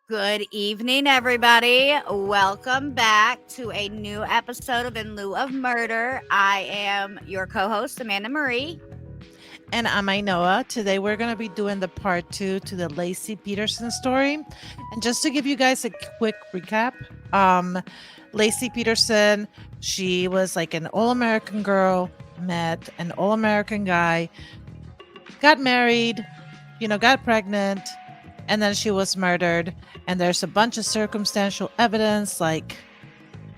Good evening, everybody. Welcome back to a new episode of In Lieu of Murder. I am your co host, Amanda Marie. And I'm Ainoa. Today we're going to be doing the part two to the Laci Peterson story. And just to give you guys a quick recap, Laci Peterson, she was like an all American girl, met an all American guy, got married, got pregnant, and then she was murdered. And there's a bunch of circumstantial evidence like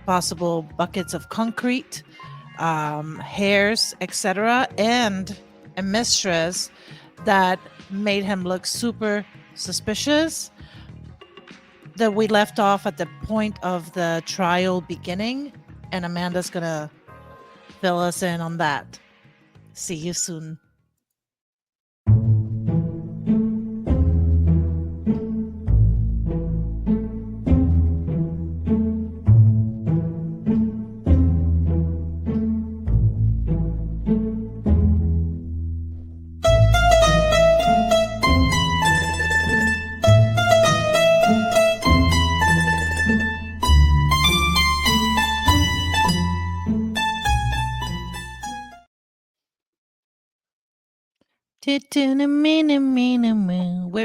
possible buckets of concrete, hairs, etc., and a mistress that made him look super suspicious. That we left off at the point of the trial beginning, and Amanda's gonna fill us in on that. See you soon.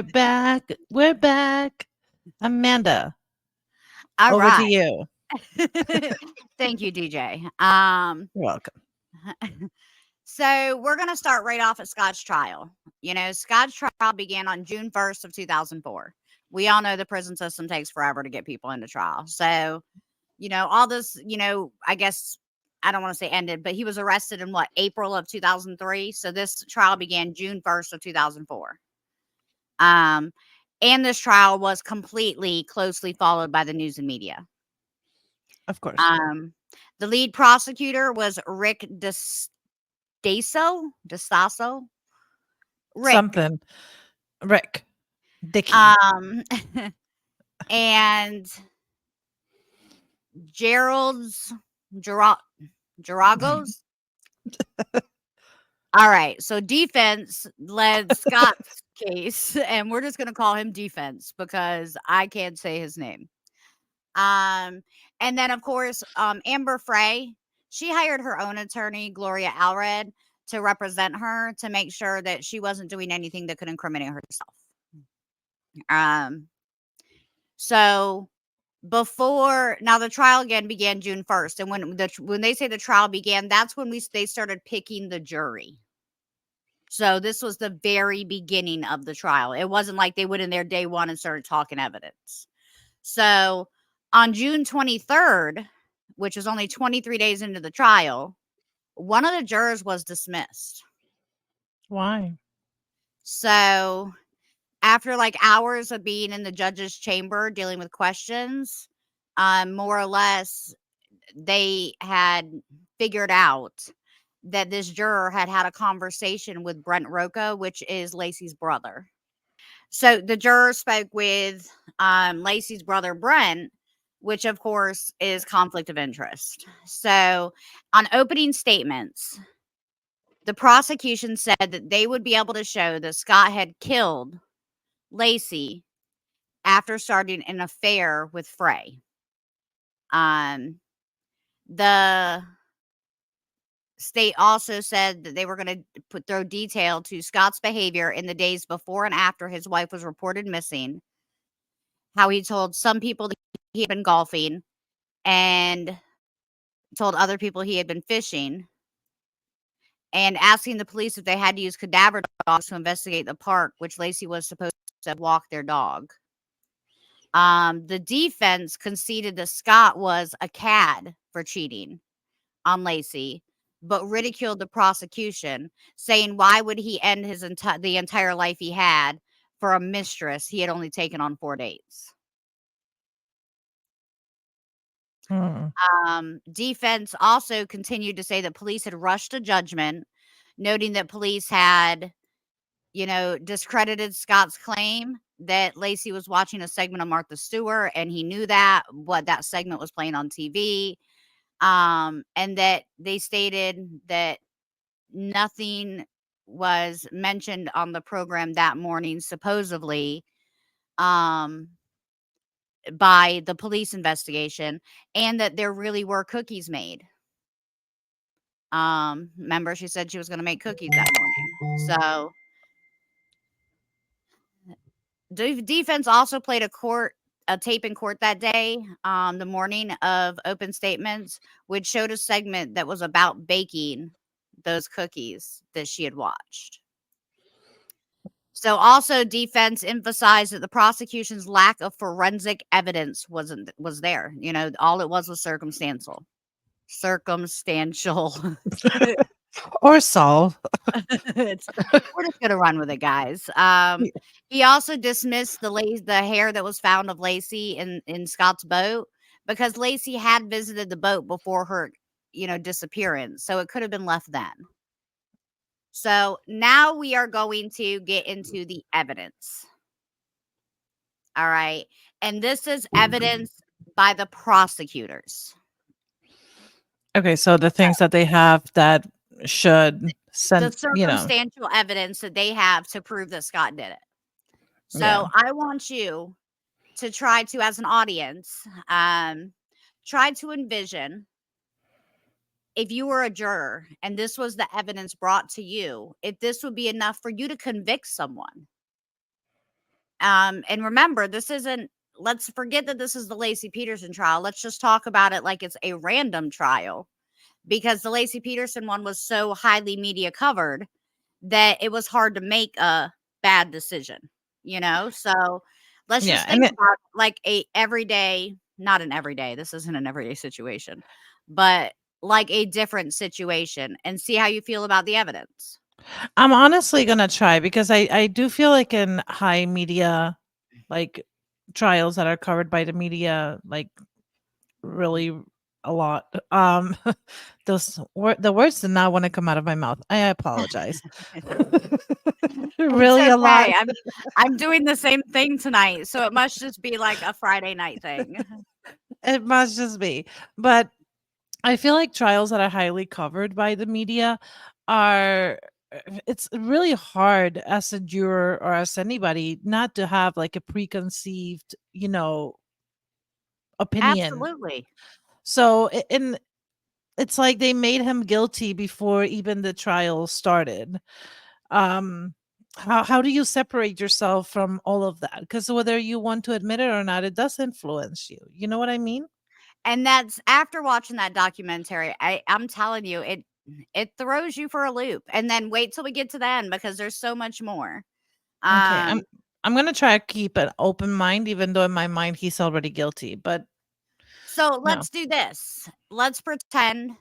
We're back. We're back. Amanda, All over to right. you. Thank you, DJ. You're welcome. So we're going to start right off at Scott's trial. Scott's trial began on June 1st of 2004. We all know the prison system takes forever to get people into trial. So, all this, I guess I don't want to say ended, but he was arrested in April of 2003. So this trial began June 1st of 2004. Um, and this trial was completely closely followed by the news and media. Of course. Um, the lead prosecutor was Rick DeStasso. Rick. Something. Rick. Dicky. Um, and Gerald's Geragos. All right, so defense led Scott's case, and we're just going to call him defense because I can't say his name. And then of course, Amber Frey, she hired her own attorney, Gloria Allred, to represent her to make sure that she wasn't doing anything that could incriminate herself. Um, so before now the trial again began June 1st, and when they say the trial began, that's when they started picking the jury. So this was the very beginning of the trial. It wasn't like they went in there day one and started talking evidence. So on June 23rd, which was only 23 days into the trial, one of the jurors was dismissed. Why? So after like hours of being in the judge's chamber dealing with questions, more or less, they had figured out that this juror had had a conversation with Brent Roca, which is Laci's brother. So the juror spoke with Laci's brother, Brent, which of course is conflict of interest. So on opening statements, the prosecution said that they would be able to show that Scott had killed Laci after starting an affair with Frey. The state also said that they were going to throw detail to Scott's behavior in the days before and after his wife was reported missing, how he told some people that he had been golfing and told other people he had been fishing, and asking the police if they had to use cadaver dogs to investigate the park, which Laci was supposed to walk their dog. The defense conceded that Scott was a cad for cheating on Laci, but ridiculed the prosecution, saying why would he end the entire life he had for a mistress he had only taken on 4 dates. Hmm. Defense also continued to say that police had rushed to judgment, noting that police had, discredited Scott's claim that Laci was watching a segment of Martha Stewart and he knew what that segment was playing on TV. And that they stated that nothing was mentioned on the program that morning, supposedly, by the police investigation, and that there really were cookies made. Remember she said she was gonna make cookies that morning. So, the defense also played a tape in court that day, the morning of open statements, which showed a segment that was about baking those cookies that she had watched. So, also defense emphasized that the prosecution's lack of forensic evidence was there. You know, all it was circumstantial. Circumstantial. Or Saul. It's we're just gonna run with it, guys. He also dismissed the hair that was found of Laci in Scott's boat because Laci had visited the boat before her, disappearance, so it could have been left then. So now we are going to get into the evidence. All right, and this is evidence by the prosecutors. Okay, so the things that they have that should The send, circumstantial evidence that they have to prove that Scott did it. yeah. So I want you to try to, as an audience, try to envision if you were a juror and this was the evidence brought to you, if this would be enough for you to convict someone. And remember, this isn't, let's forget that this is the Laci Peterson trial. Let's just talk about it like it's a random trial because the Laci Peterson one was so highly media covered that it was hard to make a bad decision, So let's Yeah, just and think about like a everyday, not an everyday, this isn't an everyday situation, but like a different situation and see how you feel about the evidence. I'm honestly gonna try because I do feel like in high media, like, trials that are covered by the media, like, really a lot, the words did not wanna come out of my mouth. I apologize. It's Really a lot. okay. I'm doing the same thing tonight, so it must just be like a Friday night thing. It must just be. But I feel like trials that are highly covered by the media are it's really hard as a juror or as anybody not to have like a preconceived, opinion. Absolutely. So and it's like they made him guilty before even the trial started. Um how do you separate yourself from all of that? Because whether you want to admit it or not, it does influence you. You know what I mean? And that's after watching that documentary, I'm telling you, it throws you for a loop. And then wait till we get to the end because there's so much more. Okay, Um, I'm gonna try to keep an open mind, even though in my mind he's already guilty. But so no, let's do this. Let's pretend.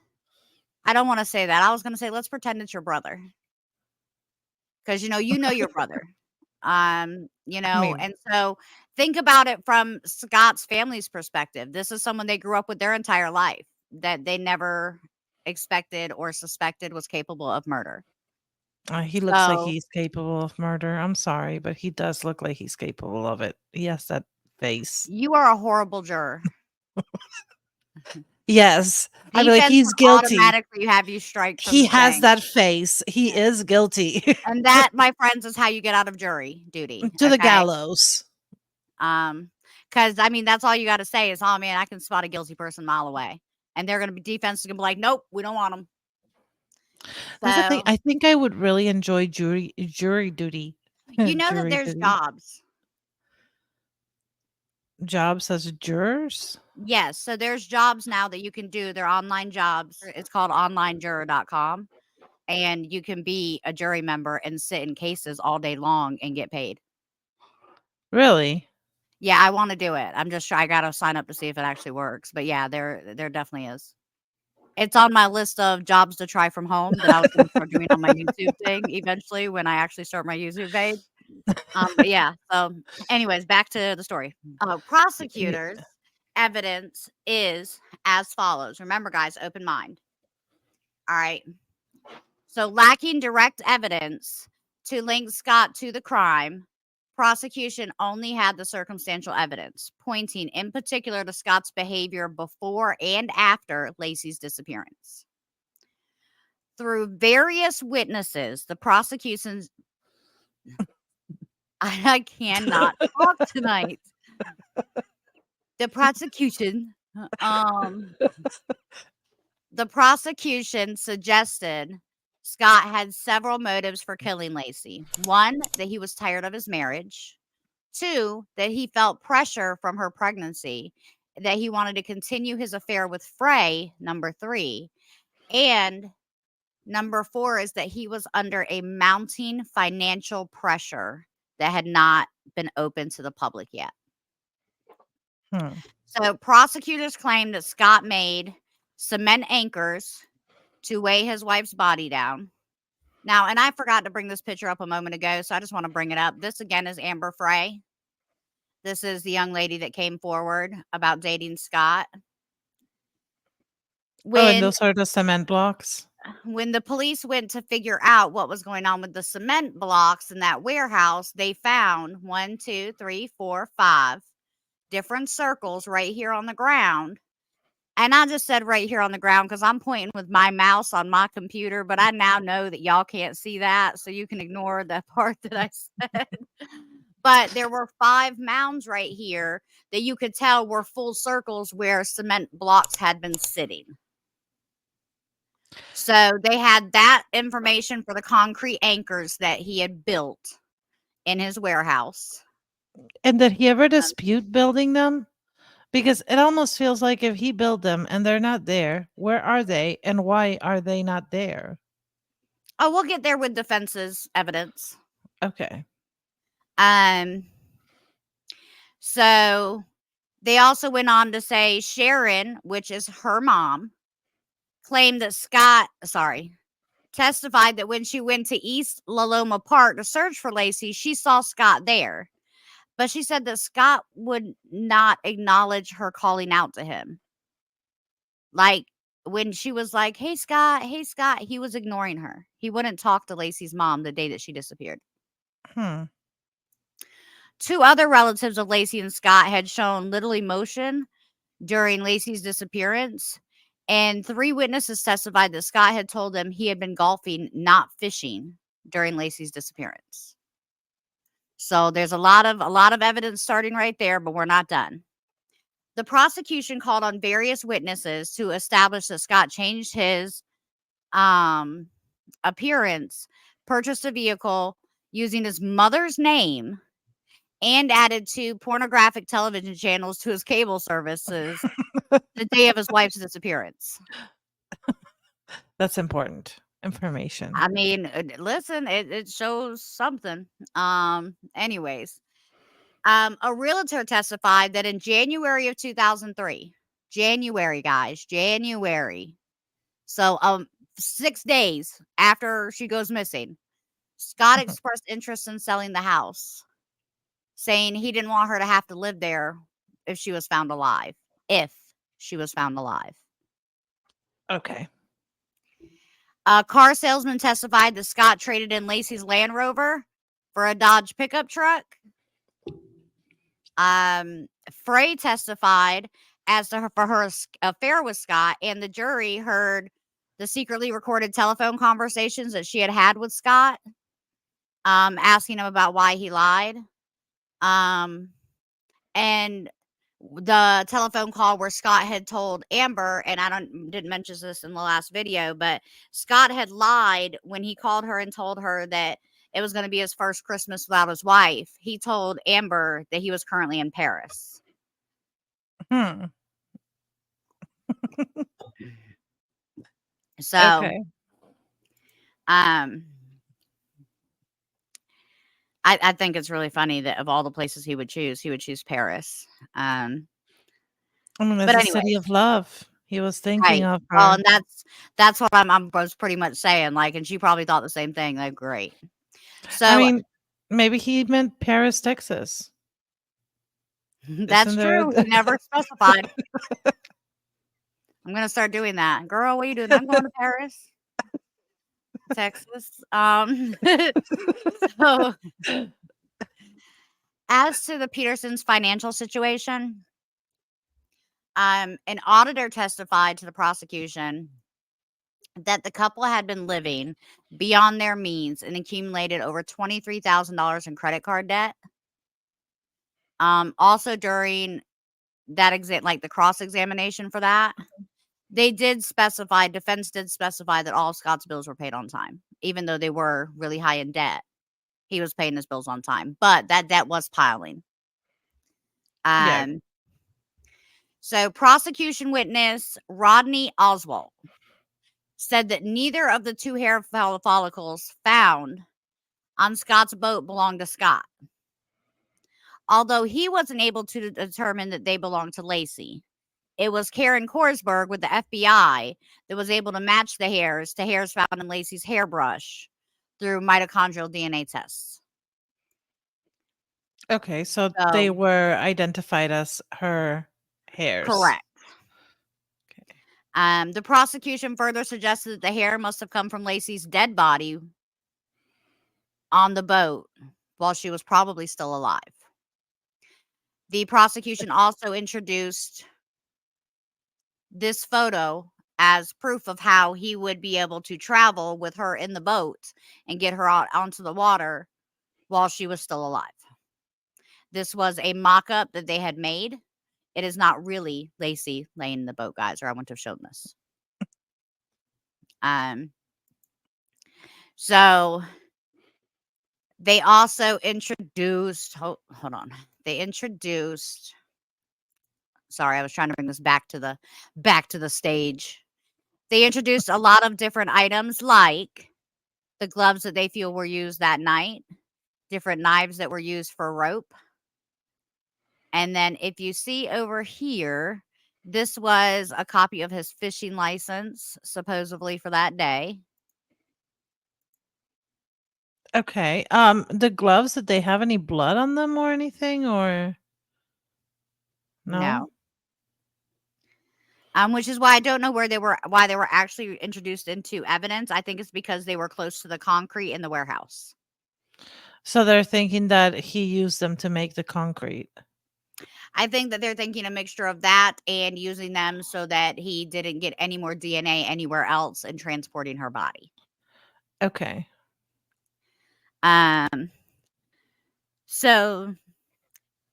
I don't want to say that. I was going to say let's pretend it's your brother because you know your brother. I mean, And so think about it from Scott's family's perspective. This is someone they grew up with their entire life that they never expected or suspected was capable of murder. he looks like So he's capable of murder. I'm sorry, but he does look like he's capable of it. He has that face. you are a horrible juror. Yes, I'd be like, Defense he's would guilty. automatically have you strike from He the has thing. that face. He is guilty. And that, my friends, is how you get out of jury duty, To the okay? gallows. Because I mean, that's all you gotta say is, "Oh, man, I can spot a guilty person a mile away." And they're gonna be defense is gonna be like, "Nope, we don't want them." That's the thing. So, I think I would really enjoy jury duty. you know that Jury there's duty. jobs. Jobs as jurors? Yes, so there's jobs now that you can do, they're online jobs. It's called onlinejuror.com, and you can be a jury member and sit in cases all day long and get paid. Really? Yeah, I wanna do it. I gotta sign up to see if it actually works, but yeah, there definitely is. It's on my list of jobs to try from home that I was gonna start doing on my YouTube thing eventually when I actually start my YouTube page. But yeah, so anyways, back to the story. Yeah. Prosecutors' evidence is as follows. Remember, guys, open mind. All right. So, lacking direct evidence to link Scott to the crime, prosecution only had the circumstantial evidence, pointing in particular to Scott's behavior before and after Laci's disappearance. Through various witnesses, the prosecution's I cannot talk tonight. The prosecution, um, the prosecution suggested Scott had several motives for killing Laci. One, that he was tired of his marriage. Two, that he felt pressure from her pregnancy, that he wanted to continue his affair with Frey, number three. And number four is that he was under a mounting financial pressure that had not been open to the public yet. Hmm. So prosecutors claim that Scott made cement anchors to weigh his wife's body down. Now, and I forgot to bring this picture up a moment ago, so I just want to bring it up. This again is Amber Frey. This is the young lady that came forward about dating Scott. Oh, and When those are the cement blocks? when the police went to figure out what was going on with the cement blocks in that warehouse, they found 5 different circles right here on the ground. And I just said right here on the ground because I'm pointing with my mouse on my computer, but I now know that y'all can't see that, so you can ignore the part that I said. But there were 5 mounds right here that you could tell were full circles where cement blocks had been sitting. So they had that information for the concrete anchors that he had built in his warehouse. And did he ever Um, dispute building them? Because it almost feels like if he built them and they're not there, where are they and why are they not there? oh, we'll get there with defense's evidence. Okay. Um, so they also went on to say Sharon, which is her mom, claimed that testified that when she went to East Laloma Park to search for Laci, she saw Scott there. But she said that Scott would not acknowledge her calling out to him. Like when she was like, hey, Scott, he was ignoring her. He wouldn't talk to Laci's mom the day that she disappeared. Hmm. 2 other relatives of Laci and Scott had shown little emotion during Laci's disappearance, and 3 witnesses testified that Scott had told them he had been golfing, not fishing, during Laci's disappearance. So there's a lot of evidence starting right there, but we're not done. The prosecution called on various witnesses to establish that Scott changed his appearance, purchased a vehicle using his mother's name, and added 2 pornographic television channels to his cable services the day of his wife's disappearance. That's important information. I mean, listen, it shows something. Anyways, a realtor testified that in January of 2003, January, guys, January. So, 6 days after she goes missing, Scott expressed interest in selling the house, saying he didn't want her to have to live there if she was found alive. If she was found alive. Okay. A car salesman testified that Scott traded in Laci's Land Rover for a Dodge pickup truck. Frey testified as to her affair with Scott, and the jury heard the secretly recorded telephone conversations that she had with Scott, asking him about why he lied. And the telephone call where Scott had told Amber, and I didn't mention this in the last video, but Scott had lied when he called her and told her that it was going to be his first Christmas without his wife. He told Amber that he was currently in Paris. Hmm. So, Okay. um, I think it's really funny that of all the places he would choose Paris. I mean, it's But a city anyways, of love. He was thinking right. of Well, her. and that's what I was pretty much saying. Like, and she probably thought the same thing. Like, great. I So mean, maybe he meant Paris, Texas. that's Isn't there? true. He never specified. I'm gonna start doing that. Girl, what are you doing? I'm going to Paris, Texas. So as to the Petersons' financial situation, an auditor testified to the prosecution that the couple had been living beyond their means and accumulated over $23,000 in credit card debt. Also during like the cross-examination for that, they did specify defense did specify that all of Scott's bills were paid on time, even though they were really high in debt. He was paying his bills on time, but that debt was piling. Yeah. Um, so prosecution witness Rodney Oswald said that neither of the 2 hair follicles found on Scott's boat belonged to Scott, although he wasn't able to determine that they belonged to Laci. It was Karen Korsberg with the FBI that was able to match the hairs to hairs found in Laci's hairbrush through mitochondrial DNA tests. Okay, so they So, were identified as her hairs. correct. Okay. The prosecution further suggested that the hair must have come from Laci's dead body on the boat while she was probably still alive. The prosecution also introduced this photo as proof of how he would be able to travel with her in the boat and get her out onto the water while she was still alive. This was a mock-up that they had made. It is not really Laci laying in the boat, guys, or I wouldn't have shown this. Um, so they also introduced hold on. They introduced sorry, I was trying to bring this back to the stage. They introduced a lot of different items like the gloves that they feel were used that night, different knives that were used for rope. And then if you see over here, this was a copy of his fishing license, supposedly for that day. Okay. The gloves, did they have any blood on them or anything, or no? No. Which is why I don't know why they were actually introduced into evidence. I think it's because they were close to the concrete in the warehouse. So they're thinking that he used them to make the concrete. I think that they're thinking a mixture of that and using them so that he didn't get any more DNA anywhere else and transporting her body. Okay. Um, so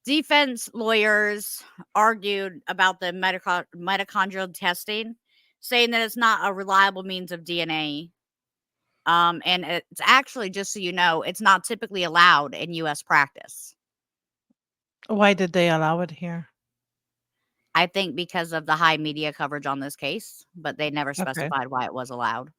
defense lawyers argued about the mitochondrial testing, saying that it's not a reliable means of DNA. And it's actually, just so you know, it's not typically allowed in US practice. Why did they allow it here? I think because of the high media coverage on this case, but they never Okay. specified why it was allowed.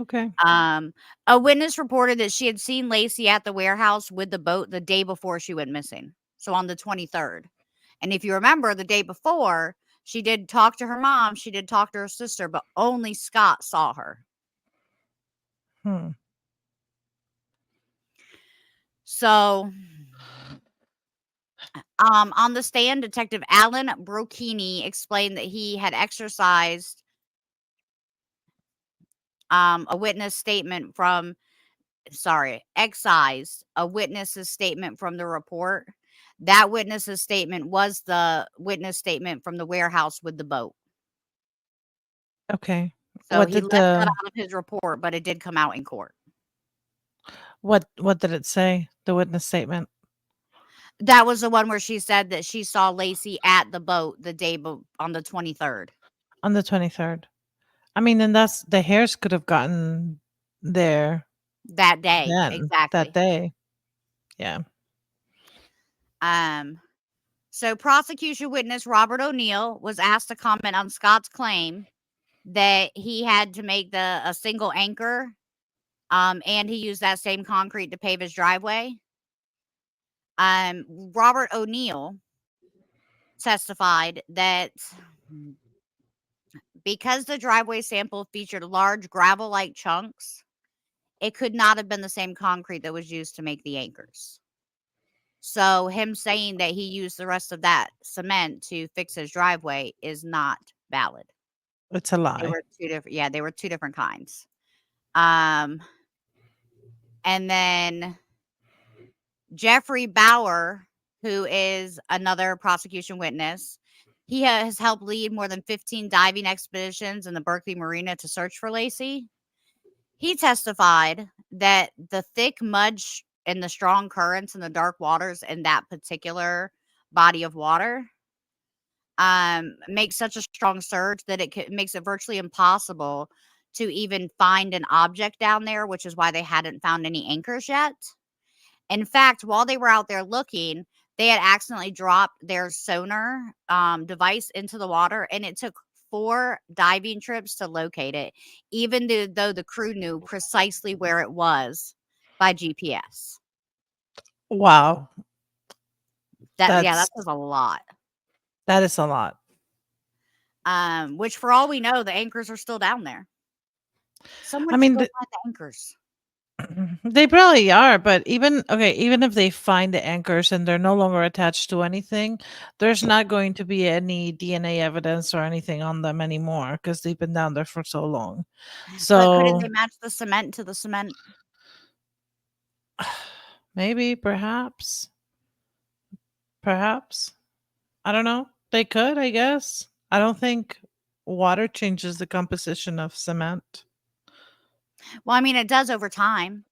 Okay. Um, a witness reported that she had seen Laci at the warehouse with the boat the day before she went missing. So on the 23rd. And if you remember, the day before, she did talk to her mom, she did talk to her sister, but only Scott saw her. Hmm. So, on the stand, Detective Alan Brocchini explained that he had excised a witness statement from the report. That witness's statement was the witness statement from the warehouse with the boat. Okay. So What he did left that the out of his report, but it did come out in court. what did it say? The witness statement That was the one where she said that she saw Laci at the boat the day on the 23rd. on the 23rd. I mean, then that's the hairs could have gotten there That day, then, that exactly. day. Yeah. Um, so prosecution witness Robert O'Neill was asked to comment on Scott's claim that he had to make a single anchor, and he used that same concrete to pave his driveway. Robert O'Neill testified that because the driveway sample featured large gravel-like chunks, it could not have been the same concrete that was used to make the anchors. So him saying that he used the rest of that cement to fix his driveway is not valid. It's a They lie. were 2 different they were 2 different kinds. Um, and then Jeffrey Bauer, who is another prosecution witness, he has helped lead more than 15 diving expeditions in the Berkeley Marina to search for Laci. He testified that the thick mud and the strong currents and the dark waters in that particular body of water makes such a strong surge that makes it virtually impossible to even find an object down there, which is why they hadn't found any anchors yet. In fact, while they were out there looking, they had accidentally dropped their sonar device into the water, and it took 4 diving trips to locate it, even though the crew knew precisely where it was by GPS. Wow. Yeah, that That's says a lot. that is a lot. Which for all we know, the anchors are still down there. I Someone should mean, go find the anchors. they probably are, but even if they find the anchors and they're no longer attached to anything, there's not going to be any DNA evidence or anything on them anymore because they've been down there for so long. But couldn't they So match the cement to the cement? maybe, perhaps, I don't know. They could, I guess. I don't think water changes the composition of cement. Well, I mean, it does over time.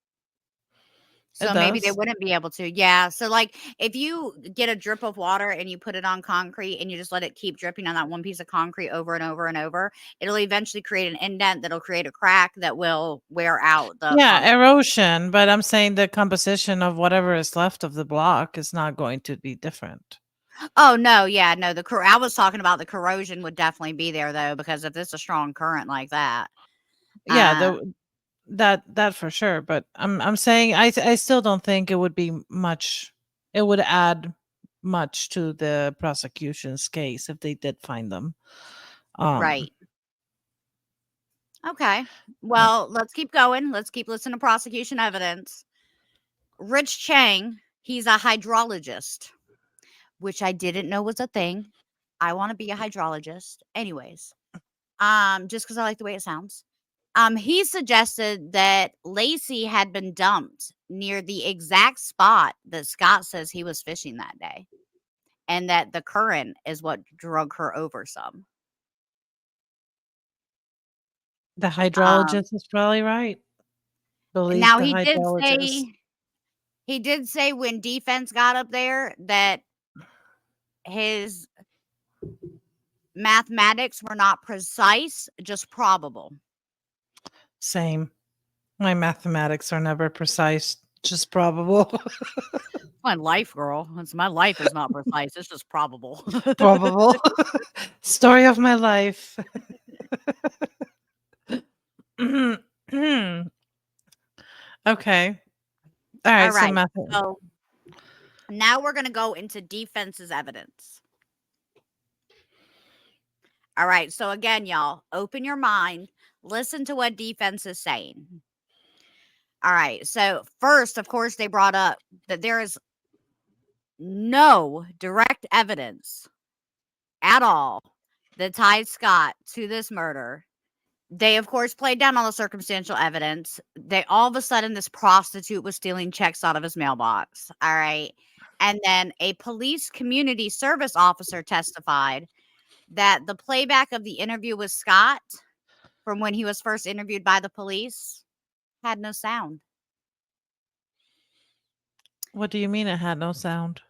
It So maybe they does. wouldn't be able to. Yeah. So like if you get a drip of water and you put it on concrete and you just let it keep dripping on that one piece of concrete over and over and over, it'll eventually create an indent that'll create a crack that will wear out the Yeah, concrete. erosion, but I'm saying the composition of whatever is left of the block is not going to be different. Oh no, yeah, no, I was talking about the corrosion would definitely be there though, because if it's a strong current like that, Yeah, uh, that for sure, but I'm saying I still don't think it would be much. It would add much to the prosecution's case if they did find them. Um right. Okay. uh, Well, let's keep going. Let's keep listening to prosecution evidence. Rich Chang, he's a hydrologist, which I didn't know was a thing. I want to be a hydrologist. Anyways, just because I like the way it sounds. He suggested that Laci had been dumped near the exact spot that Scott says he was fishing that day, and that the current is what drug her over some. the Um, hydrologist is probably right. Believes Now the hydrologist. he did say when defense got up there that his mathematics were not precise, just probable. Same. My mathematics are never precise, just probable. My life, girl. My life is not precise. It's just probable. Probable. Story of my life. Okay. All All right. So right. math. So now we're going to go into defense's evidence. All right. So again, y'all, open your mind. Listen to what defense is saying. All right. So first, of course, they brought up that there is no direct evidence at all that ties Scott to this murder. They, of course, played down all the circumstantial evidence. They all of a sudden, this prostitute was stealing checks out of his mailbox. All right. And then a police community service officer testified that the playback of the interview with Scott from when he was first interviewed by the police had no sound. What do you mean it had no sound?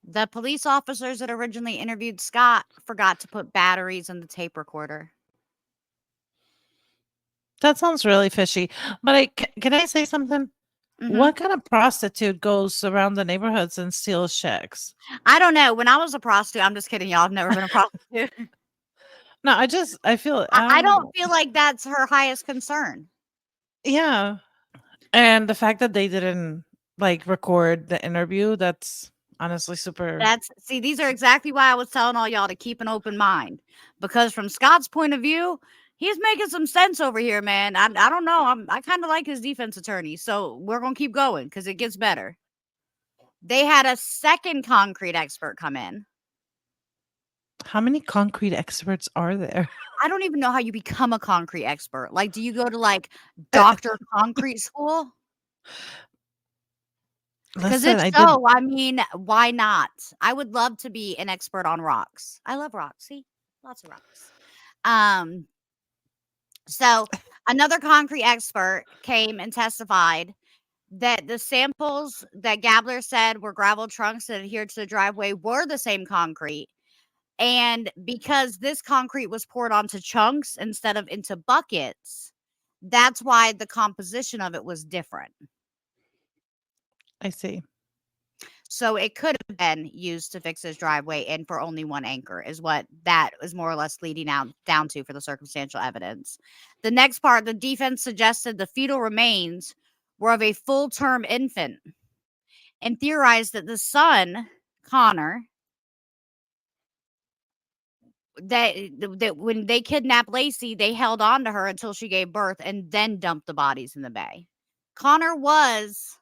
The police officers that originally interviewed Scott forgot to put batteries in the tape recorder. That sounds really fishy. But can I say something? Hmm. What kind of prostitute goes around the neighborhoods and steals checks? I don't know. When I was a prostitute, I'm just kidding, y'all. I've never been a prostitute. No, I feel I don't feel like that's her highest concern. yeah. And the fact that they didn't like record the interview, that's honestly super. See, these are exactly why I was telling all y'all to keep an open mind. Because from Scott's point of view, he's making some sense over here, man. I don't know. I kind of like his defense attorney. So we're gonna keep going because it gets better. They had a second concrete expert come in. How many concrete experts are there? I don't even know how you become a concrete expert. Like, do you go to like doctor concrete school? Because Listen, if I did. so, I mean, why not? I would love to be an expert on rocks. I love rocks. See, lots of rocks. Um, so another concrete expert came and testified that the samples that Gabler said were gravel trunks that adhered to the driveway were the same concrete. And because this concrete was poured onto chunks instead of into buckets, that's why the composition of it was different. I see. So it could have been used to fix his driveway and for only one anchor is what that is more or less leading out down to for the circumstantial evidence. The next part, the defense suggested the fetal remains were of a full-term infant and theorized that the son, Connor, that when they kidnapped Laci, they held on to her until she gave birth and then dumped the bodies in the bay. Connor was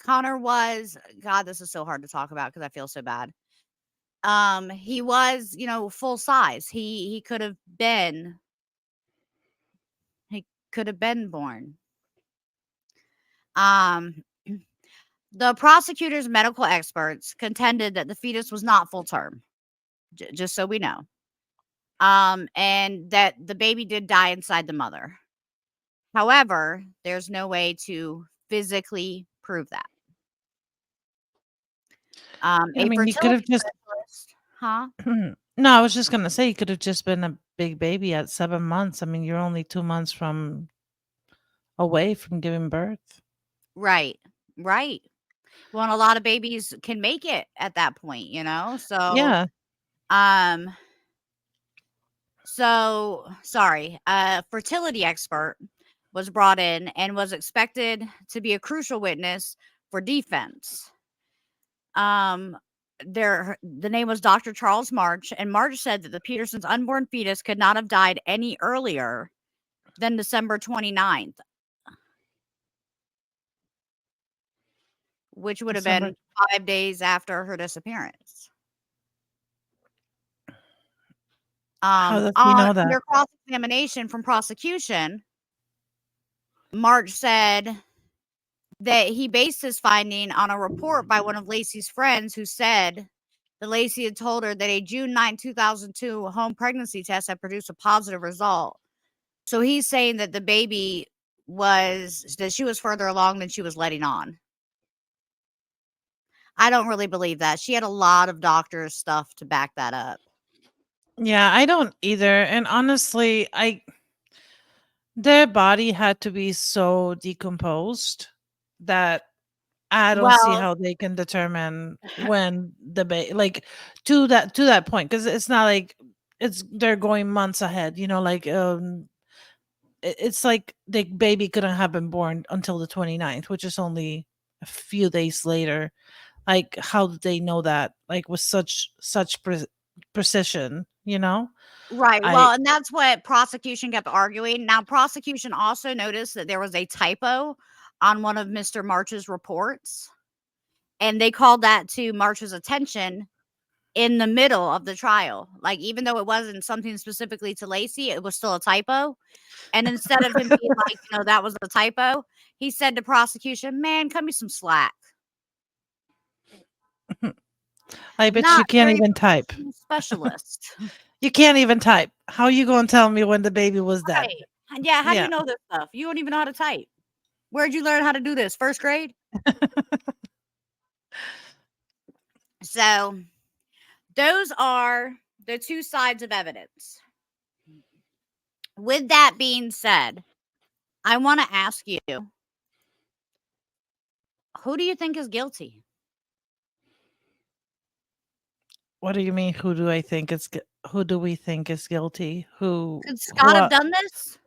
Connor was God, this is so hard to talk about because I feel so bad. He was, full size. He could have been born. Um the prosecutor's medical experts contended that the fetus was not full term, just so we know. And that the baby did die inside the mother. However, there's no way to physically prove that. Yeah, I A mean, you could have fertility just specialist, huh? no, I was just gonna say you could have just been a big baby at 7 months. I mean, you're only 2 months from away from giving birth. Right, right. Well, and a lot of babies can make it at that point, So, Yeah. um, sorry. A fertility expert was brought in and was expected to be a crucial witness for defense. Um, the name was Dr. Charles March, and March said that the Peterson's unborn fetus could not have died any earlier than December 29th, which would have December. been 5 days after her disappearance. How does he On know that? under cross-examination from prosecution, March said that he based his finding on a report by one of Laci's friends who said that Laci had told her that a June 9, 2002 home pregnancy test had produced a positive result. So he's saying that the baby that she was further along than she was letting on. I don't really believe that. She had a lot of doctor's stuff to back that up. Yeah, I don't either. And honestly, their body had to be so decomposed that I don't see Well, how they can determine when the like to that point, because it's not like they're going months ahead, like it's like the baby couldn't have been born until the 29th, which is only a few days later. Like, how did they know that, like, with such precision? right. I Well, and that's what prosecution kept arguing. Now, prosecution also noticed that there was a typo on one of Mr. March's reports, and they called that to March's attention in the middle of the trial. Like, even though it wasn't something specifically to Laci, it was still a typo. And instead of him being like, that was a typo, he said to prosecution, "Man, cut me some slack. I bet Not you can't very even type. professional specialist." You can't even type. How you gonna tell me when the baby was dead? Right. And yeah, how do you Yeah. know this stuff? You don't even know how to type. Where'd you learn how to do this? First grade? So, those are the two sides of evidence. With that being said, I want to ask you, who do you think is guilty? What do you mean? Who do we think is guilty? Could Who Scott have are, done this?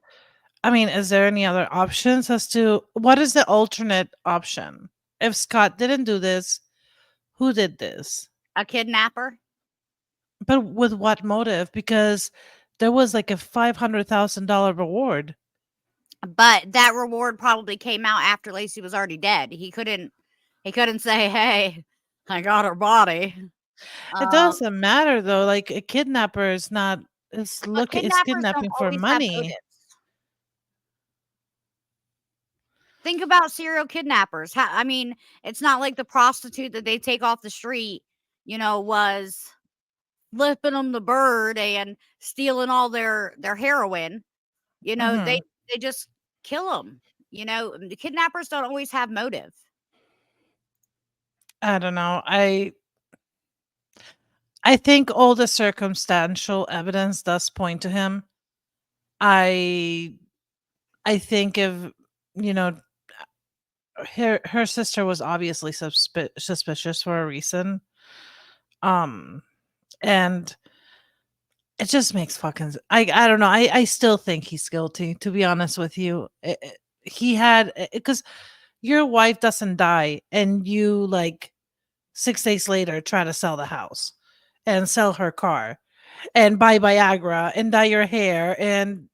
I mean, is there any other options as to what is the alternate option? If Scott didn't do this, who did this? A kidnapper? But with what motive? Because there was like a $500,000 reward. But that reward probably came out after Laci was already dead. He couldn't say, "Hey, I got her body." It Um, doesn't matter though. Like, a kidnapper is not but is kidnappers don't kidnapping for always have money. motives. Think about serial kidnappers. I mean, it's not like the prostitute that they take off the street, was flipping them the bird and stealing all their heroin. Hmm. They just kill them. The kidnappers don't always have motive. I don't know. I think all the circumstantial evidence does point to him. I I think if you know her sister was obviously suspicious for a reason. Um and it just makes I don't know. I still think he's guilty, to be honest with you. He had because your wife doesn't die and you like 6 days later try to sell the house and sell her car and buy Viagra and dye your hair and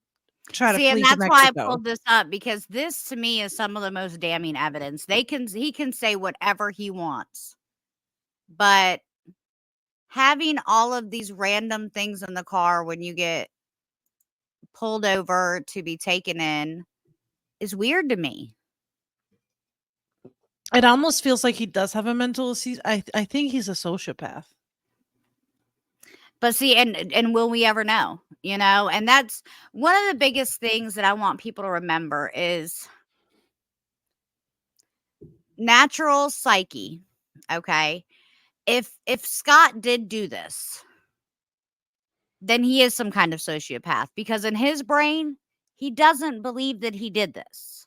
try to See, and flee to that's why I Mexico. pulled this up because this to me is some of the most damning evidence. He can say whatever he wants. But having all of these random things in the car when you get pulled over to be taken in is weird to me. It almost feels like he does have a mental I think he's a sociopath. But see, and will we ever know? You know, and that's one of the biggest things that I want people to remember is natural psyche. Okay. If Scott did do this, then he is some kind of sociopath because in his brain, he doesn't believe that he did this.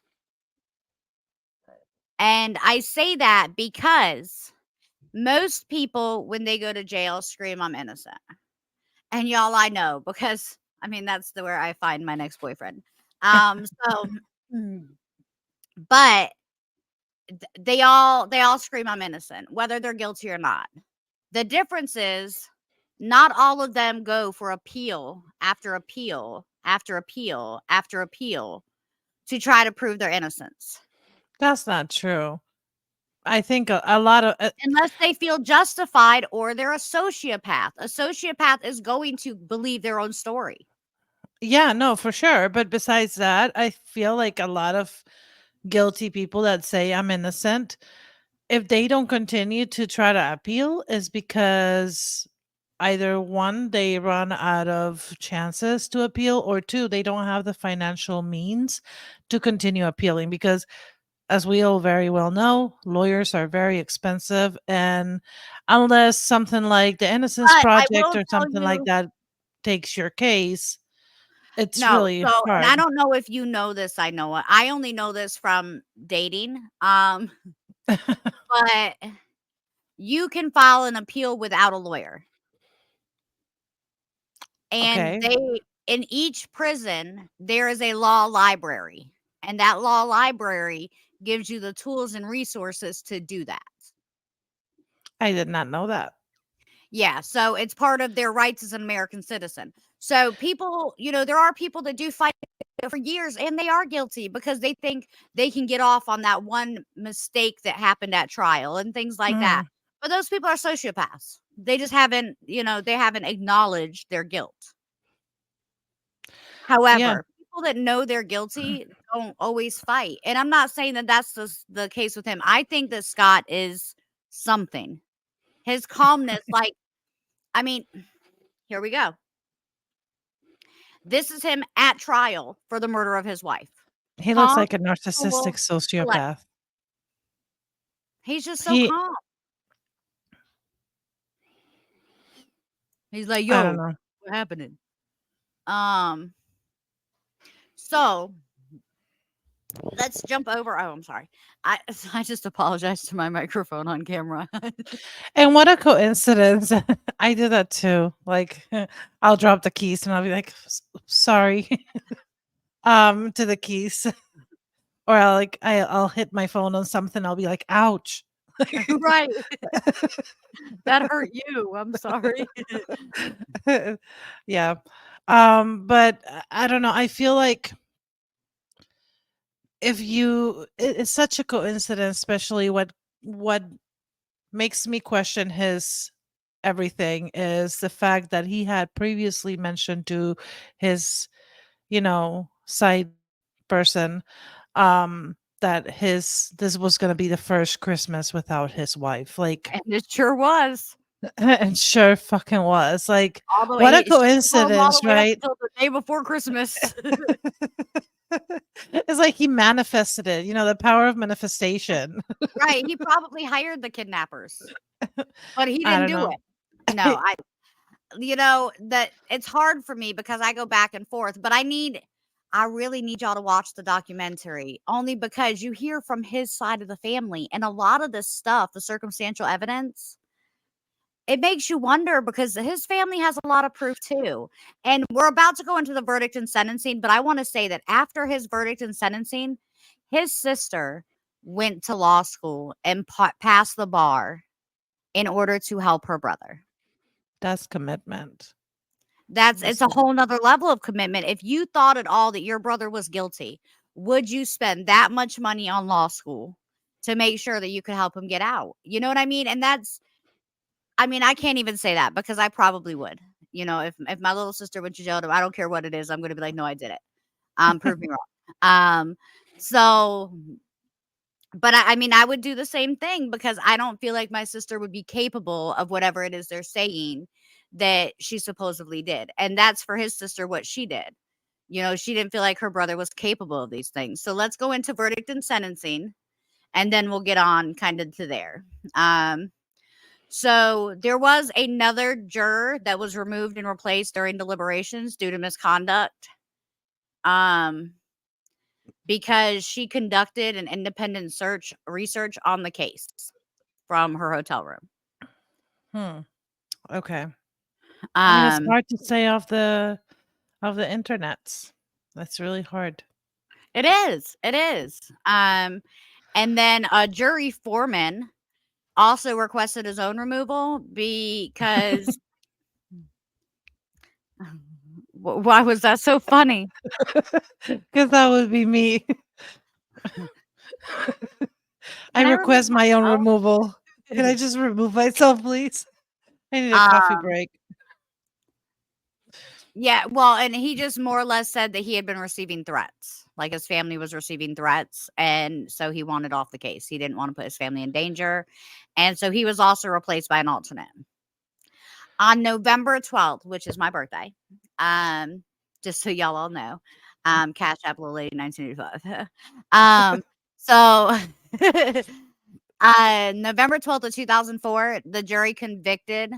And I say that because most people, when they go to jail, scream, I'm innocent. And y'all, I know because I mean, that's where I find my next boyfriend. So, but they all scream, I'm innocent, whether they're guilty or not. The difference is not all of them go for appeal after appeal after appeal after appeal to try to prove their innocence. That's not true. I think a lot of Unless they feel justified or they're a sociopath. A sociopath is going to believe their own story. yeah, no, for sure. But besides that, I feel like a lot of guilty people that say I'm innocent, if they don't continue to try to appeal, is because either one, they run out of chances to appeal, or two, they don't have the financial means to continue appealing. Because, as we all very well know, lawyers are very expensive. And unless something like the Innocence But I Project will or tell something like you that takes your case, it's no. really So, and I hard. don't know if you know this, I know it. I only know this from dating. But you can file an appeal without a lawyer. And Okay. they in each prison, there is a law library, and that law library gives you the tools and resources to do that. I did not know that. Yeah, so it's part of their rights as an American citizen. So people, there are people that do fight for years and they are guilty because they think they can get off on that one mistake that happened at trial and things like that. Mm, But those people are sociopaths. They just haven't, they haven't acknowledged their guilt. yeah. However, people that know they're guilty don't always fight. And I'm not saying that that's the case with him. I think that Scott is something. His calmness, like, I mean, here we go. This is him at trial for the murder of his wife. He looks Calm, like a narcissistic cool, collected. sociopath. He's just so He calm. He's like, I don't "Yo, know. what happening?" Um, so let's jump over. Oh, I'm sorry. I I just apologized to my microphone on camera. And what a coincidence. I do that too. Like I'll drop the keys and I'll be like, Sorry." To the keys. Or I'll hit my phone on something. I'll be like, "Ouch." Right. That hurt you. I'm sorry. Yeah. But I don't know. I feel like if it's such a coincidence, especially what makes me question his everything is the fact that he had previously mentioned to his, side person, that his this was going to be the first Christmas without his wife. Like, And it sure was. and sure fucking was. Like, All the what a way she drove all coincidence, the way up right? until the day before Christmas. It's like he manifested it, the power of manifestation. Right, he probably hired the kidnappers, but he I didn't don't do know. it. No, that it's hard for me because I go back and forth, but I really need y'all to watch the documentary only because you hear from his side of the family and a lot of this stuff, the circumstantial evidence, it makes you wonder because his family has a lot of proof too. And we're about to go into the verdict and sentencing, but I want to say that after his verdict and sentencing, his sister went to law school and passed the bar in order to help her brother. That's commitment. It's a Listen. whole nother level of commitment. If you thought at all that your brother was guilty, would you spend that much money on law school to make sure that you could help him get out? You know what I mean? And I can't even say that because I probably would. If my little sister went to jail, I don't care what it is. I'm going to be like, no, I did it. Prove me wrong. Um, so, but I would do the same thing because I don't feel like my sister would be capable of whatever it is they're saying that she supposedly did. And that's for his sister what she did. She didn't feel like her brother was capable of these things. So let's go into verdict and sentencing and then we'll get on kind of to there. So there was another juror that was removed and replaced during deliberations due to misconduct. Um, because she conducted an independent research on the case from her hotel room. Hmm. Okay. I mean, it's Um, hard to say off the internets. That's really hard. it is. It is. And then a jury foreman also requested his own removal because why was that so funny? Because that would be me. I Can I remove request my own myself? removal. Can I just remove myself, please? I need a coffee um, break. yeah, well, and he just more or less said that he had been receiving threats. Like his family was receiving threats, and so he wanted off the case. He didn't want to put his family in danger. And so he was also replaced by an alternate. On November 12th, which is my birthday, um, just so y'all all know, Cash App Little Lady 1985. So November 12th of 2004, the jury convicted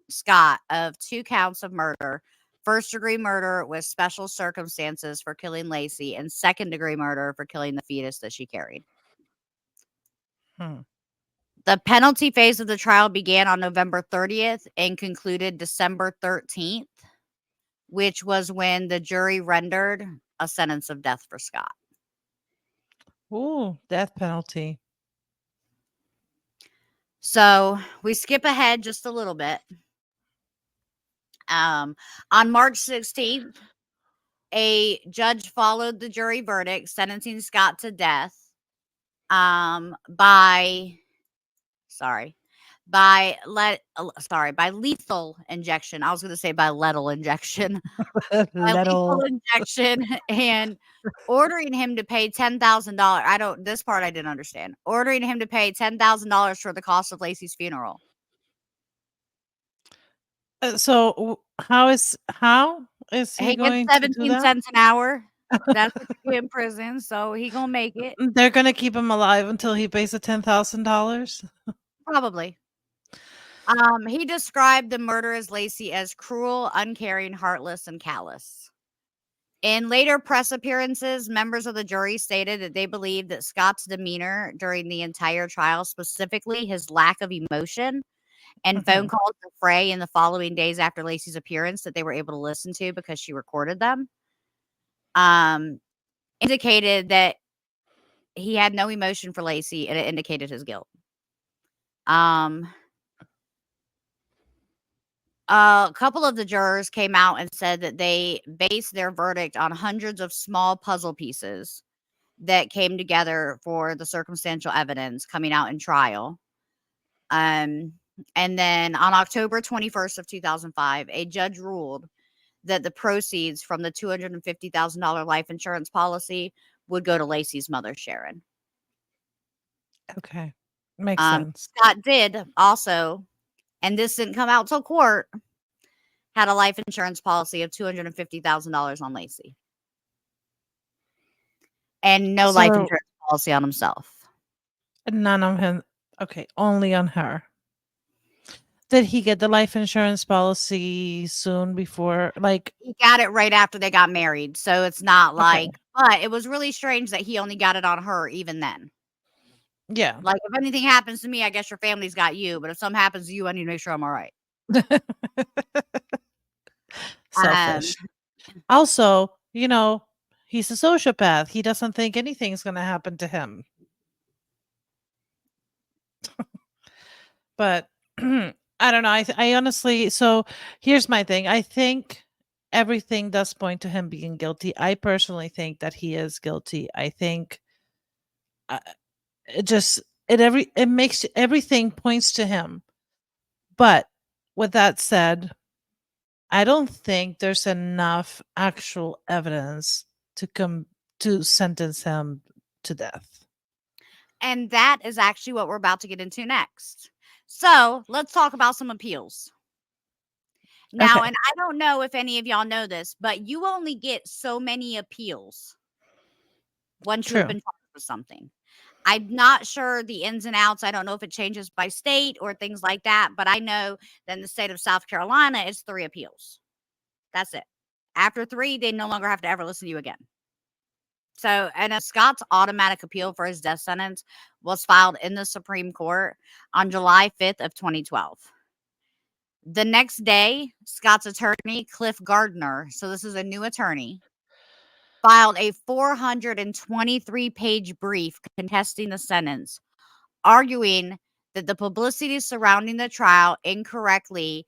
Scott of 2 counts of murder, first-degree murder with special circumstances for killing Laci, and second-degree murder for killing the fetus that she carried. Hmm. The penalty phase of the trial began on November 30th and concluded December 13th, which was when the jury rendered a sentence of death for Scott. Ooh, death penalty. So we skip ahead just a little bit. Um, on March 16th, a judge followed the jury verdict, sentencing Scott to death by sorry by lethal injection. I was going to say by lethal injection. By lethal Little. injection and ordering him to pay $10,000. I don't this part I didn't understand. Ordering him to pay $10,000 for the cost of Laci's funeral. How is he He gets going to do 17 that? cents an hour. That's what you get in prison, so he gonna make it. They're gonna keep him alive until he pays the $10,000. Probably. He described the murderous Laci as cruel, uncaring, heartless, and callous. In later press appearances, members of the jury stated that they believed that Scott's demeanor during the entire trial, specifically his lack of emotion and phone Mhm. calls to Frey in the following days after Laci's appearance that they were able to listen to because she recorded them, um, indicated that he had no emotion for Laci and it indicated his guilt. Um, a couple of the jurors came out and said that they based their verdict on hundreds of small puzzle pieces that came together for the circumstantial evidence coming out in trial. Um, and then on October 21st of 2005, a judge ruled that the proceeds from the $250,000 life insurance policy would go to Laci's mother, Sharon. Okay. Makes sense. Scott did also, and this didn't come out till court, had a life insurance policy of $250,000 on Laci. and no life So insurance policy on himself. none of him. Okay, only on her. Did he get the life insurance policy soon before? Like, He got it right after they got married, so it's not okay, like, but it was really strange that he only got it on her even then. yeah, Like, if anything happens to me, I guess your family's got you, but if something happens to you, I need to make sure I'm alright. Um, selfish. Also, he's a sociopath. He doesn't think anything's going to happen to him. But I don't know. I honestly, so here's my thing. I think everything does point to him being guilty. I personally think that he is guilty. I think uh, it just it makes everything points to him. But with that said, I don't think there's enough actual evidence to come to sentence him to death. and that is actually what we're about to get into next. So, let's talk about some appeals. Now, Okay, and I don't know if any of y'all know this, but you only get so many appeals once you have true. been charged with something. I'm not sure the ins and outs. I don't know if it changes by state or things like that, but I know that in the state of South Carolina, it's 3 appeals. That's it. After 3, they no longer have to ever listen to you again. So, and Scott's automatic appeal for his death sentence was filed in the Supreme Court on July 5th of 2012. The next day, Scott's attorney, Cliff Gardner, so this is a new attorney, filed a 423-page brief contesting the sentence, arguing that the publicity surrounding the trial incorrectly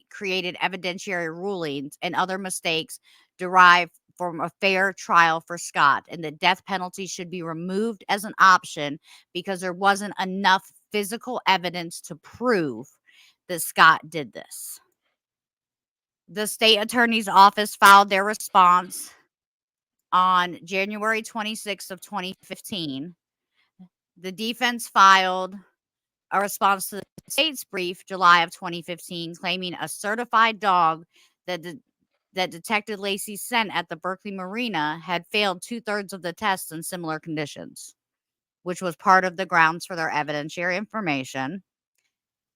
created evidentiary rulings and other mistakes derived from a fair trial for Scott, and the death penalty should be removed as an option because there wasn't enough physical evidence to prove that Scott did this. The state attorney's office filed their response on January 26th of 2015. The defense filed a response to the state's brief July of 2015 claiming a certified dog that that Detective Laci sent at the Berkeley Marina had failed two-thirds of the tests in similar conditions, which was part of the grounds for their evidentiary information.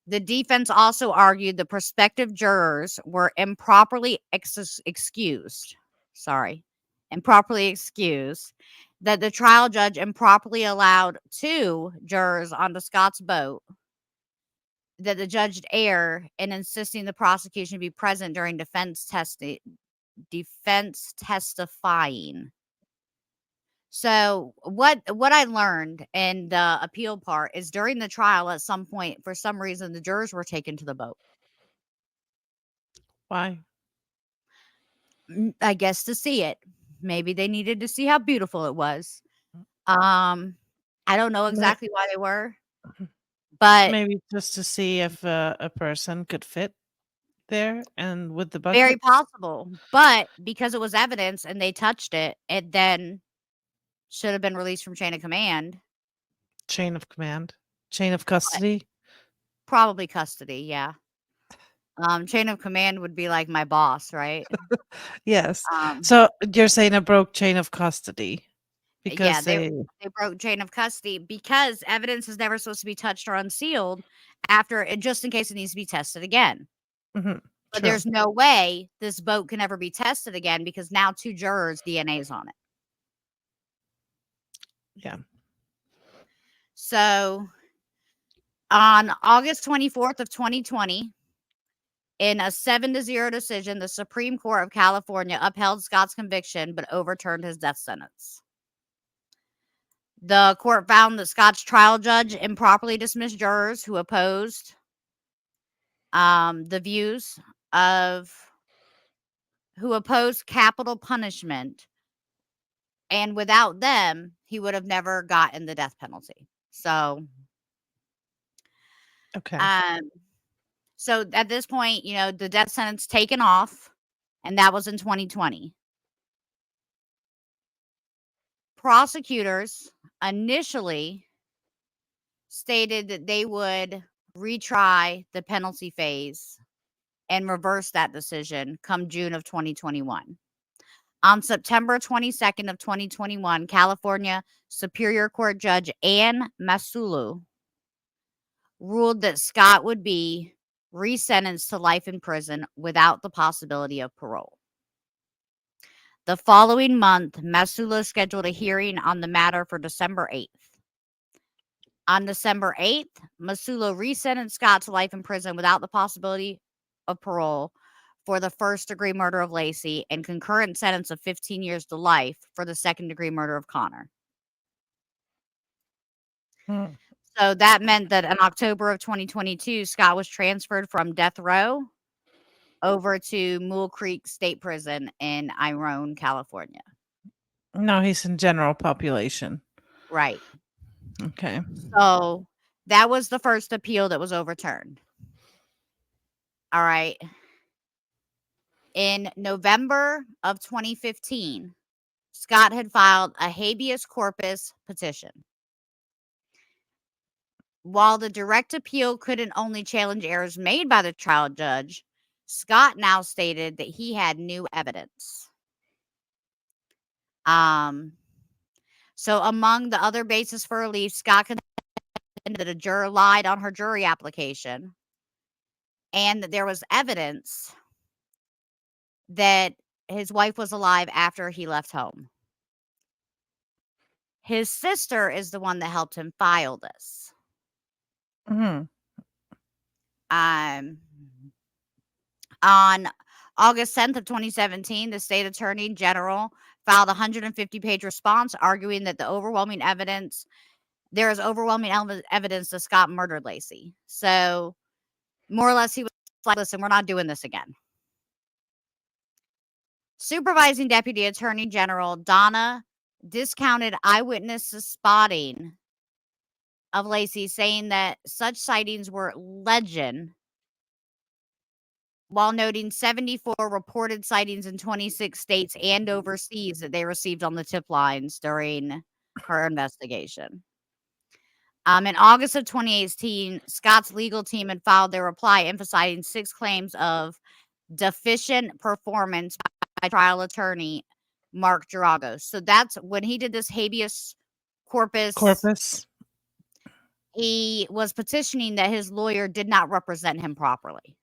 The defense also argued the prospective jurors were improperly excused, that the trial judge improperly allowed 2 jurors onto Scott's boat, that the judge erred in insisting the prosecution be present during defense testifying. So what I learned in the appeal part is during the trial at some point, for some reason, the jurors were taken to the boat. Why? I guess to see it. Maybe they needed to see how beautiful it was. Um, I don't know May- exactly why they were, but Maybe just to see if a person could fit there and with the very buckets. possible. But because it was evidence and they touched it, it then should have been released from chain of command. Chain of command, chain of But custody. probably custody, yeah. Chain of command would be like my boss, right? Yes. Um, So you're saying a broke chain of custody yeah, because they broke chain of custody because evidence is never supposed to be touched or unsealed after it, just in case it needs to be tested again. Mhm, But true. there's no way this boat can ever be tested again because now 2 jurors' DNA is on it. Yeah. So, on August 24th of 2020, in a 7-0 decision, the Supreme Court of California upheld Scott's conviction but overturned his death sentence. The court found that Scott's trial judge improperly dismissed jurors who opposed the views of who opposed capital punishment, and without them, he would have never gotten the death penalty. So, Okay. um, so at this point, the death sentence taken off, and that was in 2020. Prosecutors initially stated that they would retry the penalty phase and reverse that decision come June of 2021. On September 22nd of 2021, California Superior Court Judge Ann Masulu ruled that Scott would be resentenced to life in prison without the possibility of parole. The following month, Masulu scheduled a hearing on the matter for December 8th. On December 8th, Masulu resentenced Scott to life in prison without the possibility of parole for the first-degree murder of Laci and concurrent sentence of 15 years to life for the second-degree murder of Connor. Mm. So that meant that in October of 2022, Scott was transferred from death row over to Mule Creek State Prison in Ione, California. No, he's in general population. Right. Okay. So that was the first appeal that was overturned. All right. In November of 2015, Scott had filed a habeas corpus petition. While the direct appeal couldn't only challenge errors made by the trial judge, Scott now stated that he had new evidence. Um, so among the other bases for relief, Scott contended that a juror lied on her jury application and that there was evidence that his wife was alive after he left home. His sister is the one that helped him file this. Mhm. Um, on August 10th of 2017, the state attorney general filed a 150-page response arguing that there is overwhelming evidence that Scott murdered Laci. So more or less he was like, listen, we're not doing this again. Supervising Deputy Attorney General Donna discounted eyewitness spotting of Laci, saying that such sightings were legend, while noting 74 reported sightings in 26 states and overseas that they received on the tip lines during her investigation. In August of 2018, Scott's legal team had filed their reply emphasizing 6 claims of deficient performance by trial attorney Mark Geragos. So that's when he did this habeas corpus. Corpus. He was petitioning that his lawyer did not represent him properly.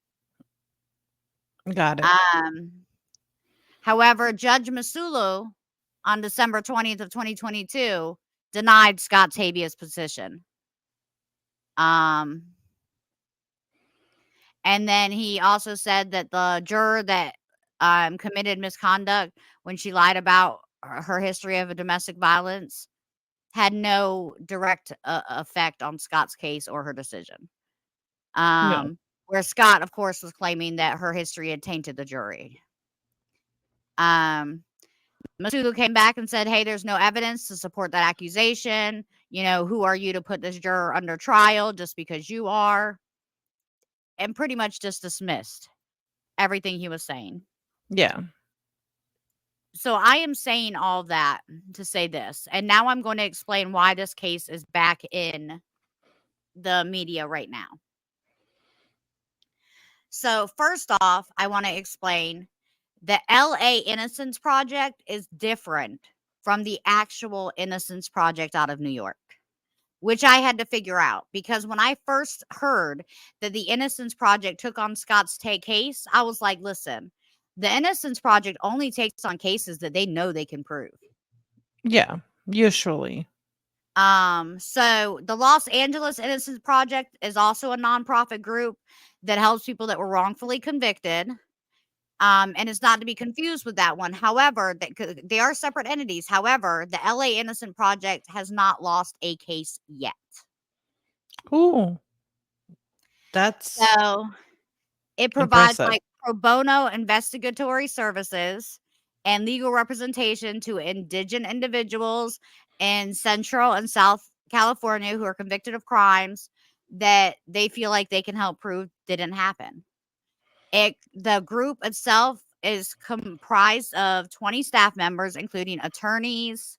Got it. Um, However, Judge Masulu on December 20th of 2022 denied Scott's habeas petition. And then he also said that the juror that committed misconduct when she lied about her history of a domestic violence had no direct effect on Scott's case or her decision. Yeah. Where Scott, of course, was claiming that her history had tainted the jury. Masulu came back and said, hey, there's no evidence to support that accusation. You know, who are you to put this juror under trial just because you are? And pretty much just dismissed everything he was saying. Yeah. So I am saying all that to say this. And now I'm going to explain why this case is back in the media right now. So first off, I want to explain the LA Innocence Project is different from the actual Innocence Project out of New York, which I had to figure out because when I first heard that the Innocence Project took on Scott's case, I was like, listen, the Innocence Project only takes on cases that they know they can prove. Yeah. Usually. So the Los Angeles Innocence Project is also a nonprofit group that helps people that were wrongfully convicted. And it's not to be confused with that one. However, they are separate entities. However, the LA Innocent Project has not lost a case yet. Ooh. That's So it provides impressive. like pro bono investigatory services and legal representation to indigent individuals in Central and South California who are convicted of crimes that they feel like they can help prove didn't happen. The group itself is comprised of 20 staff members, including attorneys,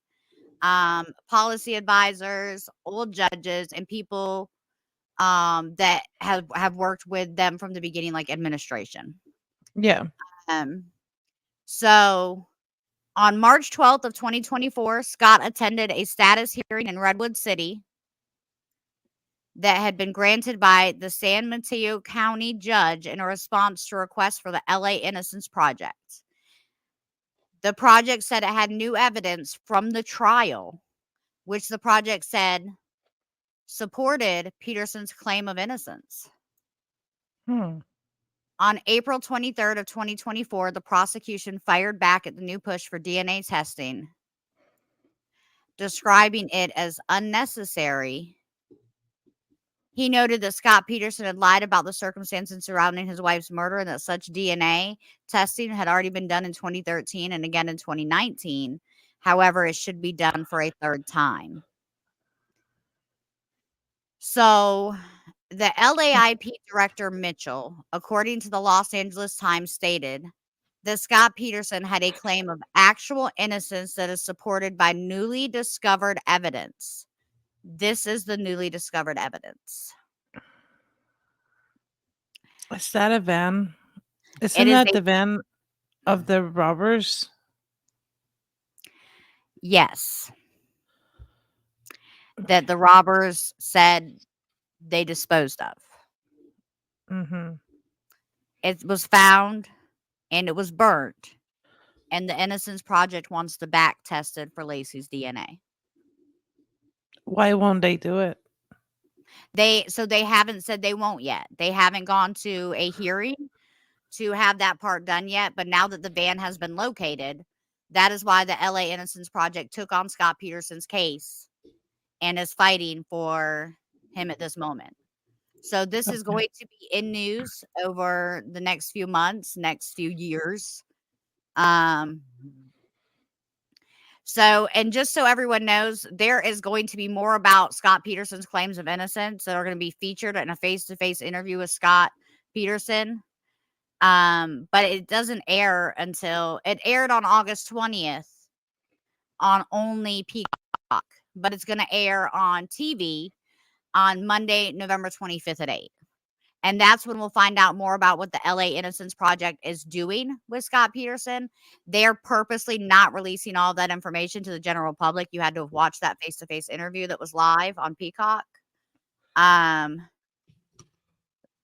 policy advisors, old judges, and people that have worked with them from the beginning, like administration. Yeah. Um, so On March 12th of 2024, Scott attended a status hearing in Redwood City that had been granted by the San Mateo County judge in a response to a request for the LA Innocence Project. The project said it had new evidence from the trial, which the project said supported Peterson's claim of innocence. Hmm. On April 23rd of 2024, the prosecution fired back at the new push for DNA testing, describing it as unnecessary. He noted that Scott Peterson had lied about the circumstances surrounding his wife's murder and that such DNA testing had already been done in 2013 and again in 2019. However, it should be done for a third time. So, the LAIP director Mitchell, according to the Los Angeles Times, stated that Scott Peterson had a claim of actual innocence that is supported by newly discovered evidence. This is the newly discovered evidence. Is that a van? It Isn't is that a the van of the robbers? yes, that the robbers said they disposed of. Mhm. It was found and it was burnt, and the Innocence Project wants to back test it for Laci's DNA. Why won't they do it? They haven't said they won't yet. They haven't gone to a hearing to have that part done yet, but now that the van has been located, that is why the LA Innocence Project took on Scott Peterson's case and is fighting for him at this moment. So this is Okay. going to be in news over the next few months, next few years. Um, and just so everyone knows, there is going to be more about Scott Peterson's claims of innocence that are going to be featured in a face-to-face interview with Scott Peterson. But it doesn't air until it aired on August 20th on only Peacock, but it's going to air on TV on Monday, November 25th at 8. And that's when we'll find out more about what the LA Innocence Project is doing with Scott Peterson. They're purposely not releasing all that information to the general public. You had to have watched that face-to-face interview that was live on Peacock. Um,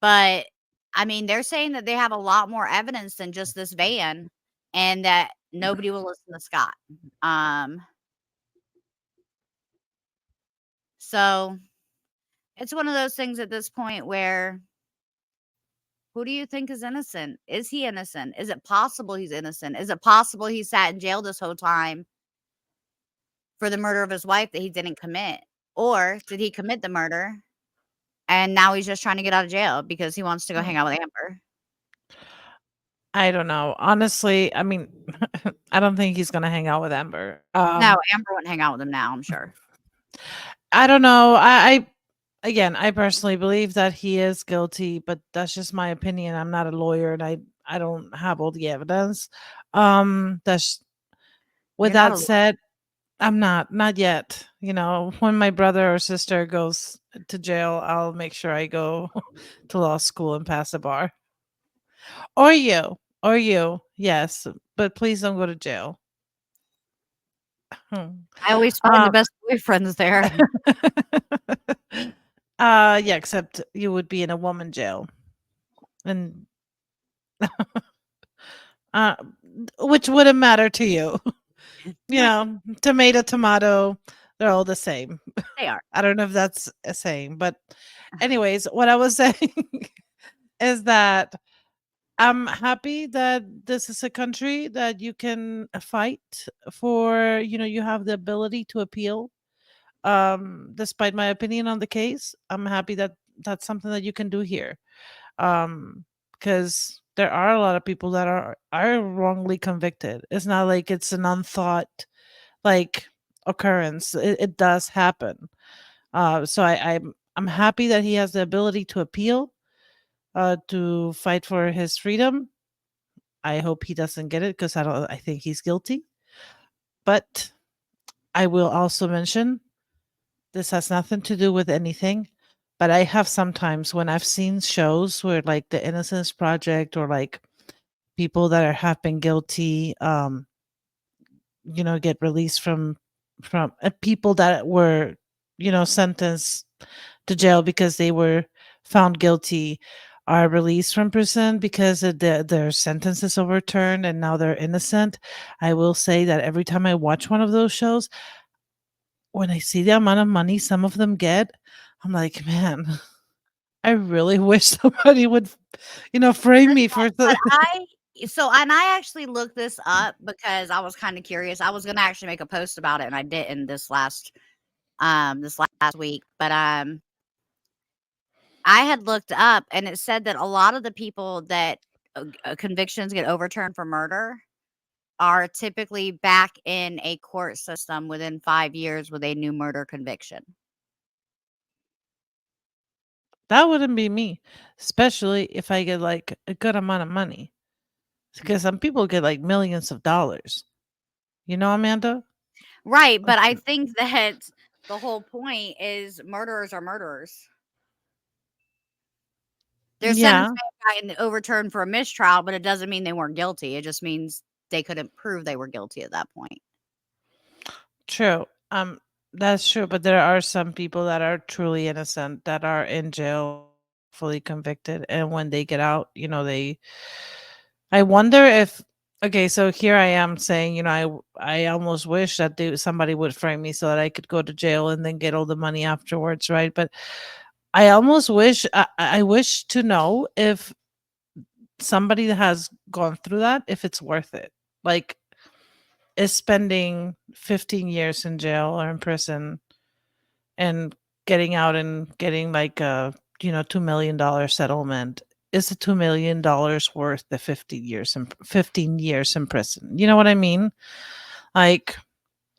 but I mean, they're saying that they have a lot more evidence than just this van and that nobody will listen to Scott. Um, so it's one of those things at this point where who do you think is innocent? Is he innocent? Is it possible he's innocent? Is it possible he sat in jail this whole time for the murder of his wife that he didn't commit? Or did he commit the murder and now he's just trying to get out of jail because he wants to go Hmm. hang out with Amber? I don't know. Honestly, I mean, I don't think he's gonna hang out with Amber. No, Amber wouldn't hang out with him now, I'm sure. I don't know. I again, I personally believe that he is guilty, but that's just my opinion. I'm not a lawyer, and I don't have all the evidence. That's with You're not that a said, I'm not yet. You know, when my brother or sister goes to jail, I'll make sure I go to law school and pass the bar. Or you, yes, but please don't go to jail. Hmm. I always find the Uh, best boyfriends there. yeah, except you would be in a woman jail, and uh, which wouldn't matter to you. You know, tomato, tomato, they're all the same. They are. I don't know if that's a saying, but anyways, what I was saying is that I'm happy that this is a country that you can fight for, you know, you have the ability to appeal. Despite my opinion on the case, I'm happy that that's something that you can do here. Because there are a lot of people that are wrongly convicted. It's not like it's an unthought like occurrence. It does happen. So I'm happy that he has the ability to appeal, to fight for his freedom. I hope he doesn't get it because I think he's guilty. But I will also mention this has nothing to do with anything. But I have sometimes when I've seen shows where like the Innocence Project or like people that have been guilty, get released from people that were, sentenced to jail because they were found guilty are released from prison because of their sentence is overturned and now they're innocent. I will say that every time I watch one of those shows, when I see the amount of money some of them get, I'm like, man, I really wish somebody would, frame me Listen, for but the. and I actually looked this up because I was kinda curious. I was gonna actually make a post about it, and I didn't this last week, but, I had looked up, and it said that a lot of the people that, convictions get overturned for murder are typically back in a court system within 5 years with a new murder conviction. That wouldn't be me, especially if I get like a good amount of money. Because some people get like millions of dollars. You know, Amanda? Right, but I Okay. think that the whole point is murderers are murderers. Their sentence Yeah, may have gotten overturned for a mistrial, but it doesn't mean they weren't guilty. It just means they couldn't prove they were guilty at that point. true. That's true. But there are some people that are truly innocent that are in jail, fully convicted, and when they get out, they. I wonder if. Okay, so here I am saying, I almost wish that somebody would frame me so that I could go to jail and then get all the money afterwards, right? But I almost wish I wish to know if somebody that has gone through that, if it's worth it. Like, is spending 15 years in jail or in prison and getting out and getting like a, $2 million settlement, is the $2 million worth the 15 years in prison? You know what I mean? Like,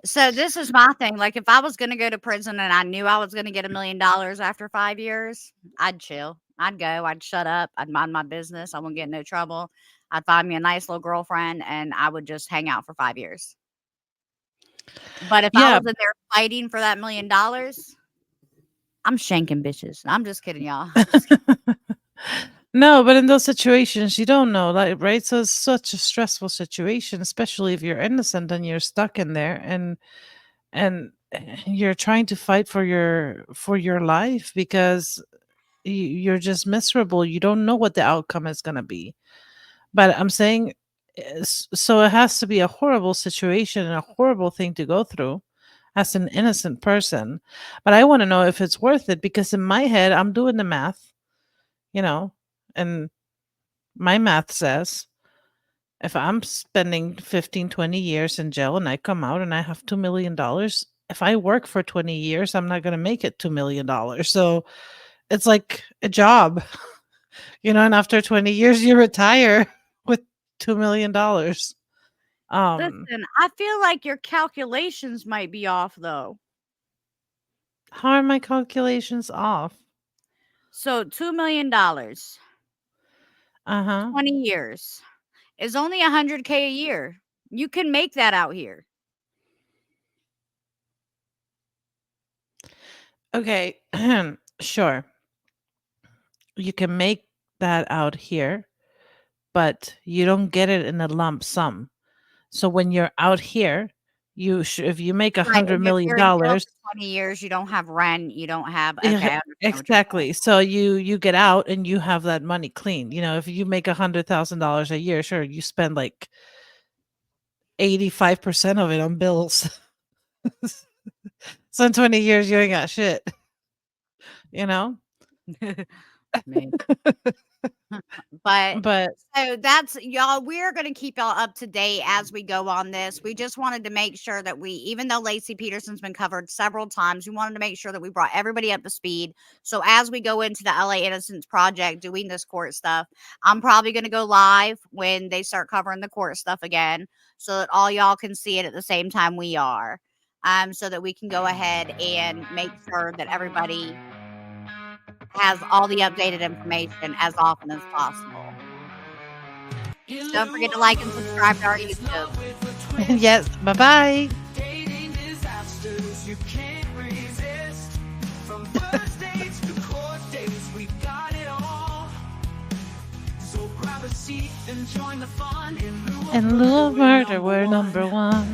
So this is my thing. Like if I was gonna go to prison and I knew I was gonna get $1 million after 5 years, I'd chill. I'd go, I'd shut up, I'd mind my business, I wouldn't get in no trouble. I'd find me a nice little girlfriend and I would just hang out for 5 years. But if I yeah. was in there fighting for that $1 million, I'm shanking bitches. I'm just kidding, y'all. Just kidding. No, but in those situations, you don't know, like, right? So it's such a stressful situation, especially if you're innocent and you're stuck in there, and you're trying to fight for your life because you're just miserable. You don't know what the outcome is going to be. But I'm saying, so it has to be a horrible situation and a horrible thing to go through as an innocent person. But I want to know if it's worth it because in my head, I'm doing the math, you know, and my math says if I'm spending 15, 20 years in jail and I come out and I have $2 million, if I work for 20 years, I'm not going to make it $2 million. So it's like a job, and after 20 years, you retire with $2 million. Um, Listen, I feel like your calculations might be off though. how are my calculations off? So $2 million, Uh huh. 20 years is only 100K a year. You can make that out here. Okay. Sure. You can make that out here, but you don't get it in a lump sum. So when you're out here, if you make a Right, hundred and if million you're in jail dollars, for 20 years, you don't have rent, you don't have okay, yeah, I understand what you're saying. exactly. So you get out and you have that money clean. If you make $100,000 a year, sure, you spend like 85% of it on bills. So in 20 years, you ain't got shit. You know. Me. But But so that's y'all, we're gonna keep y'all up to date as we go on this. We just wanted to make sure that even though Laci Peterson's been covered several times, we wanted to make sure that we brought everybody up to speed. So as we go into the LA Innocence Project doing this court stuff, I'm probably gonna go live when they start covering the court stuff again, so that all y'all can see it at the same time we are. So that we can go ahead and make sure that everybody has all the updated information as often as possible. Don't forget to like and subscribe to our YouTube. yes, bye bye. Dating disasters you can't resist. From first dates to court dates, we've got it all. So grab a seat and join the fun. In lieu of In lieu of murder, we're murder, number we're one. number one.